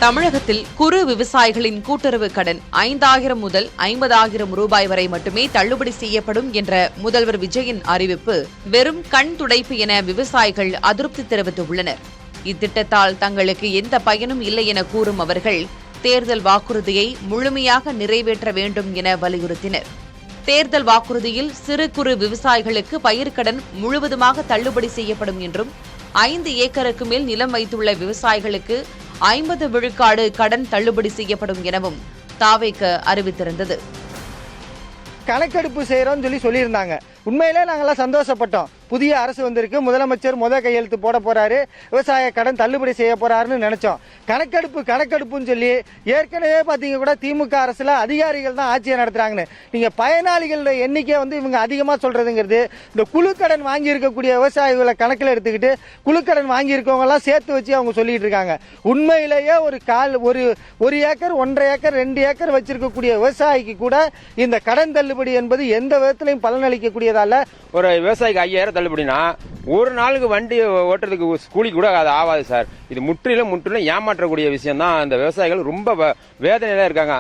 தமிழகத்தில் குறு விவசாயிகளின் கூட்டுறவு கடன் 5,000 முதல் 50,000 ரூபாய் வரை மட்டுமே தள்ளுபடி செய்யப்படும் என்ற முதல்வர் விஜயின் அறிவிப்பு வெறும் கண் துடைப்பு என விவசாயிகள் அதிருப்தி தெரிவித்துள்ளனர். இத்திட்டத்தால் தங்களுக்கு எந்த பயனும் இல்லை என கூறும் அவர்கள் தேர்தல் வாக்குறுதியை முழுமையாக நிறைவேற்ற வேண்டும் என வலியுறுத்தினர். தேர்தல் வாக்குறுதியில் சிறு குறு விவசாயிகளுக்கு பயிர்க்கடன் முழுவதுமாக தள்ளுபடி செய்யப்படும் என்றும் 5 ஏக்கருக்கு மேல் நிலம் வைத்துள்ள விவசாயிகளுக்கு 50 விழுக்காடு கடன் தள்ளுபடி செய்யப்படும் எனவும் தாவேக அறிவித்திருந்தது. கணக்கெடுப்பு செய்யறோம்னு சொல்லியிருந்தாங்க. உண்மையிலே நாங்கெல்லாம் சந்தோஷப்பட்டோம். புதிய அரசு வந்திருக்கு, முதலமைச்சர் கையெழுத்து போட போறாரு, விவசாய கடன் தள்ளுபடி செய்ய போறாருன்னு நினைச்சோம். கணக்கெடுப்புன்னு சொல்லி ஏற்கனவே பாத்தீங்க கூட திமுக அரசுல அதிகாரிகள் தான் ஆட்சியை நடத்துறாங்கன்னு. நீங்க பயனாளிகளோட எண்ணிக்கை இவங்க அதிகமா சொல்றதுங்கிறது இந்த குழு கடன் வாங்கி இருக்கக்கூடிய விவசாயிகளை கணக்கில் எடுத்துக்கிட்டு குழு கடன் வாங்கி இருக்கவங்க எல்லாம் சேர்த்து வச்சு அவங்க சொல்லிட்டு இருக்காங்க. உண்மையிலேயே ஒரு ஏக்கர் 1.5 ஏக்கர் 2 ஏக்கர் வச்சிருக்கக்கூடிய விவசாயிக்கு கூட இந்த கடன் தள்ளுபடி என்பது எந்த விதத்திலையும் பலனளிக்கக்கூடியதால. ஒரு விவசாயிக்கு 5,000 தள்ளுபடினா ஒரு நாளுக்கு வண்டி ஓட்டுறதுக்கு கூலி கூட அது ஆகாது சார். இது முற்றிலும் ஏமாற்றக்கூடிய விஷயம் தான். அந்த விவசாயிகள் ரொம்ப வேதனையில இருக்காங்க.